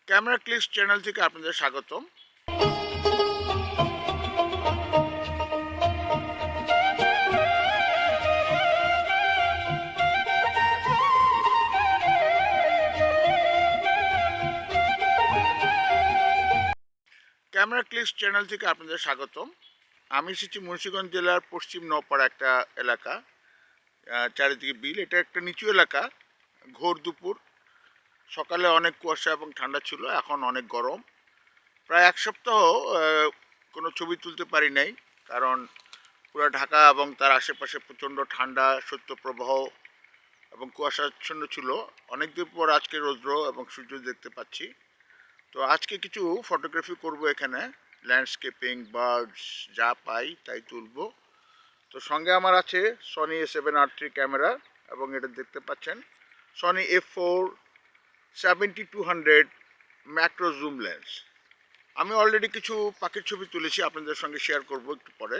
Camera clips channel থেকে আপনাদের স্বাগতম। ক্যামেরা ক্লিপস চ্যানেল থেকে আপনাদের স্বাগতম। আমি এসেছি মুন্সিগঞ্জ জেলার পশ্চিম নওপাড়া একটা এলাকা, চারিদিকে বিল। এটা একটা নিচু এলাকা। ঘোর দুপুর, সকালে অনেক কুয়াশা এবং ঠান্ডা ছিল, এখন অনেক গরম। প্রায় এক সপ্তাহ কোনো ছবি তুলতে পারি নাই, কারণ পুরো ঢাকা এবং তার আশেপাশে প্রচণ্ড ঠান্ডা, শৈত্যপ্রবাহ এবং কুয়াশাচ্ছন্ন ছিল। অনেকদিন পর আজকে রৌদ্র এবং সূর্য দেখতে পাচ্ছি। তো আজকে কিছু ফটোগ্রাফি করব এখানে, ল্যান্ডস্কেপিং, বার্ডস, যা পাই তাই তুলব। তো সঙ্গে আমার আছে সনি A7R3 ক্যামেরা, এবং এটা দেখতে পাচ্ছেন Sony A4 7200 macro zoom lens. আমি অলরেডি কিছু পাখির ছবি তুলেছি, আপনাদের সঙ্গে শেয়ার করব একটু পরে।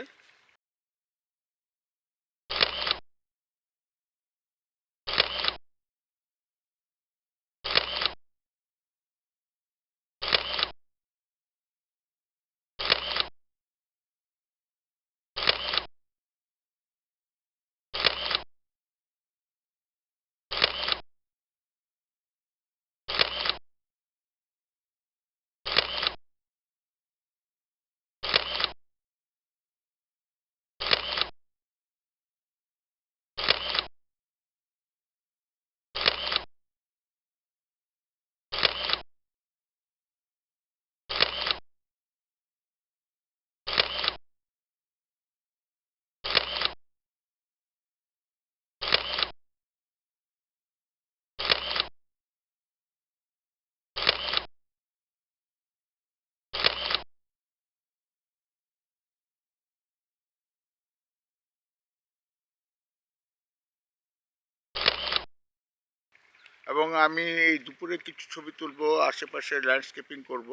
এবং আমি এই দুপুরে কিছু ছবি তুলবো, আশেপাশে ল্যান্ডস্কেপিং করব,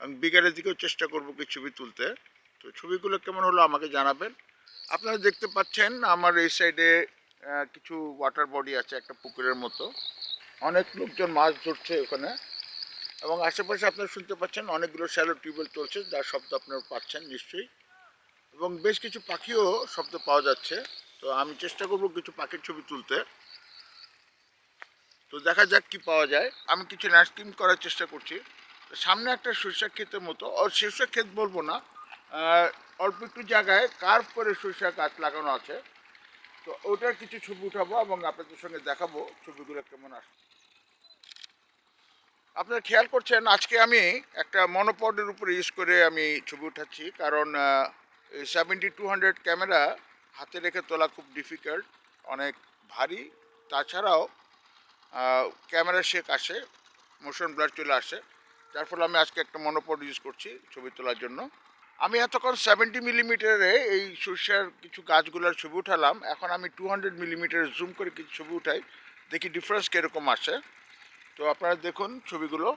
এবং বিকেলের দিকেও চেষ্টা করব কিছু ছবি তুলতে। তো ছবিগুলো কেমন হলো আমাকে জানাবেন। আপনারা দেখতে পাচ্ছেন আমার এই সাইডে কিছু ওয়াটার বডি আছে, একটা পুকুরের মতো। অনেক লোকজন মাছ ধরছে ওখানে, এবং আশেপাশে আপনারা শুনতে পাচ্ছেন অনেকগুলো শ্যালো টিউবওয়েল চলছে, যার শব্দ আপনারা পাচ্ছেন নিশ্চয়ই। এবং বেশ কিছু পাখিও শব্দ পাওয়া যাচ্ছে। তো আমি চেষ্টা করব কিছু পাখির ছবি তুলতে। তো দেখা যাক কি পাওয়া যায়। আমি কিছু ল্যান্ডস্কেপিং করার চেষ্টা করছি। সামনে একটা সরিষা ক্ষেতের মতো, সরিষা ক্ষেত বলবো না, অল্প একটু জায়গায় কার্ভ করে সরিষা গাছ লাগানো আছে। তো ওটার কিছু ছবি উঠাবো এবং আপনাদের সঙ্গে দেখাবো ছবিগুলো কেমন আসে। আপনারা খেয়াল করছেন আজকে আমি একটা মনোপডের উপরে ইউজ করে আমি ছবি উঠাচ্ছি, কারণ 7200 ক্যামেরা হাতে রেখে তোলা খুব ডিফিকাল্ট, অনেক ভারী। তাছাড়াও ক্যামেরা শেক আসে, মোশন ব্লার চলে আসে, যার ফলে আমি আজকে একটা মনোপড ইউজ করছি ছবি তোলার জন্য। আমি এতক্ষণ 70 মিলিমিটারে এই সরিষার কিছু গাছগুলোর ছবি উঠালাম। এখন আমি 200 মিলিমিটার জুম করে কিছু ছবি উঠাই, দেখি ডিফারেন্স কীরকম আসে। তো আপনারা দেখুন ছবিগুলো।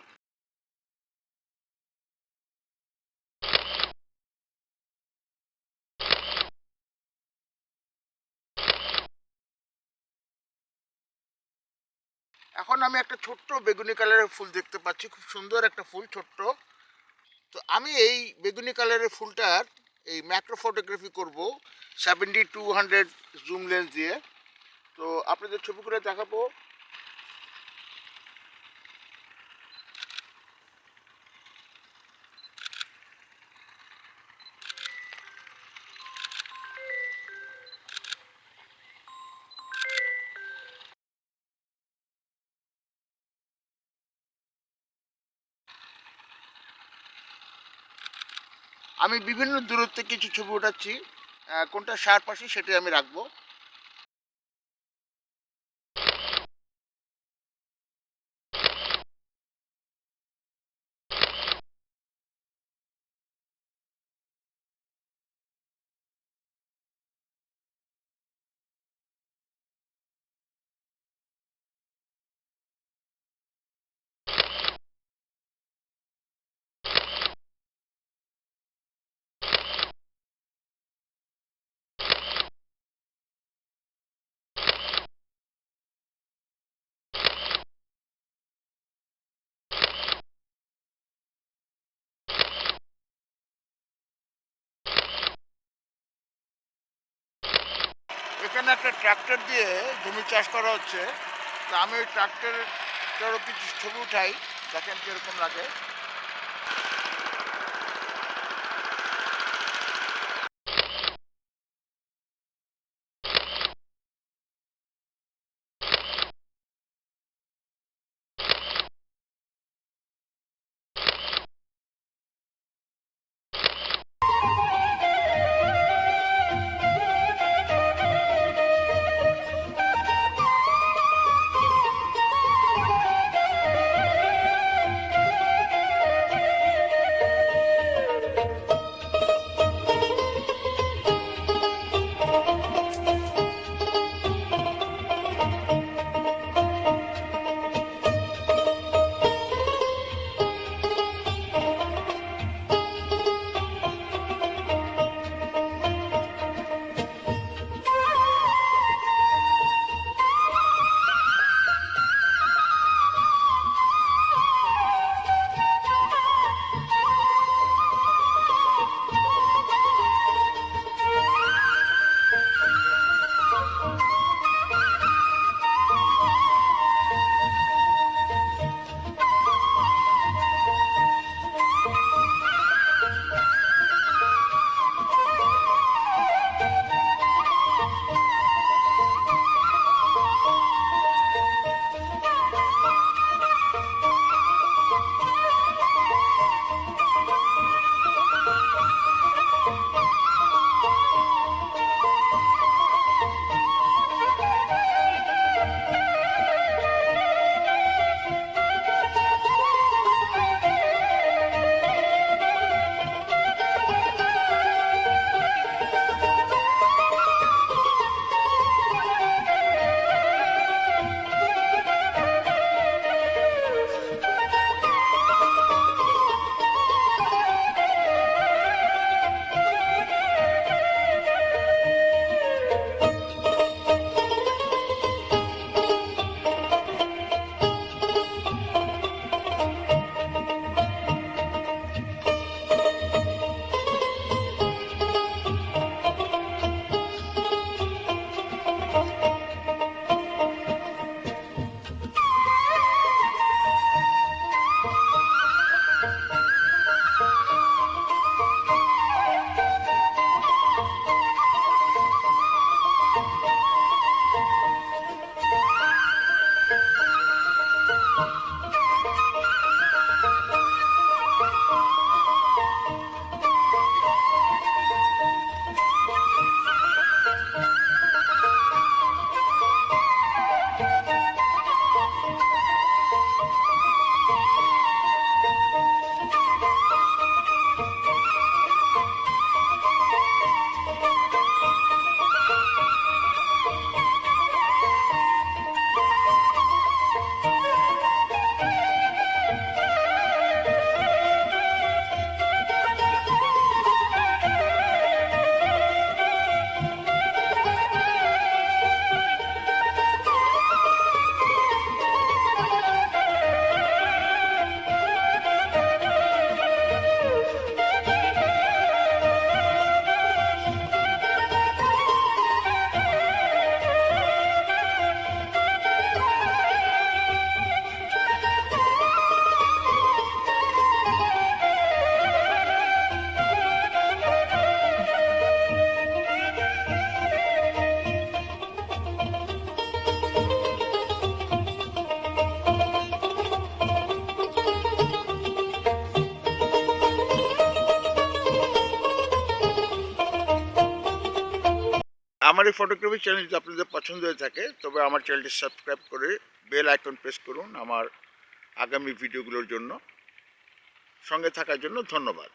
এখন আমি একটা ছোট্ট বেগুনি কালারের ফুল দেখতে পাচ্ছি, খুব সুন্দর একটা ফুল, ছোট্ট। তো আমি এই বেগুনি কালারের ফুলটার এই ম্যাক্রো ফটোগ্রাফি করব 7200 জুম লেন্স দিয়ে। তো আপনাদের ছবিগুলো দেখাবো। আমি বিভিন্ন দূরত্বে কিছু ছবি উঠাচ্ছি, কোনটা শার্প আসে সেটাই আমি রাখবো। এখানে একটা ট্রাক্টর দিয়ে জমি চাষ করা হচ্ছে। তো আমি ওই ট্রাক্টরেরও কিছু ছবি উঠাই, দেখেন কীরকম লাগে। আমার এই ফটোগ্রাফি চ্যানেল যদি আপনাদের পছন্দ হয়ে থাকে তবে আমার চ্যানেলটি সাবস্ক্রাইব করে বেল আইকন প্রেস করুন আমার আগামী ভিডিওগুলোর জন্য। সঙ্গে থাকার জন্য ধন্যবাদ।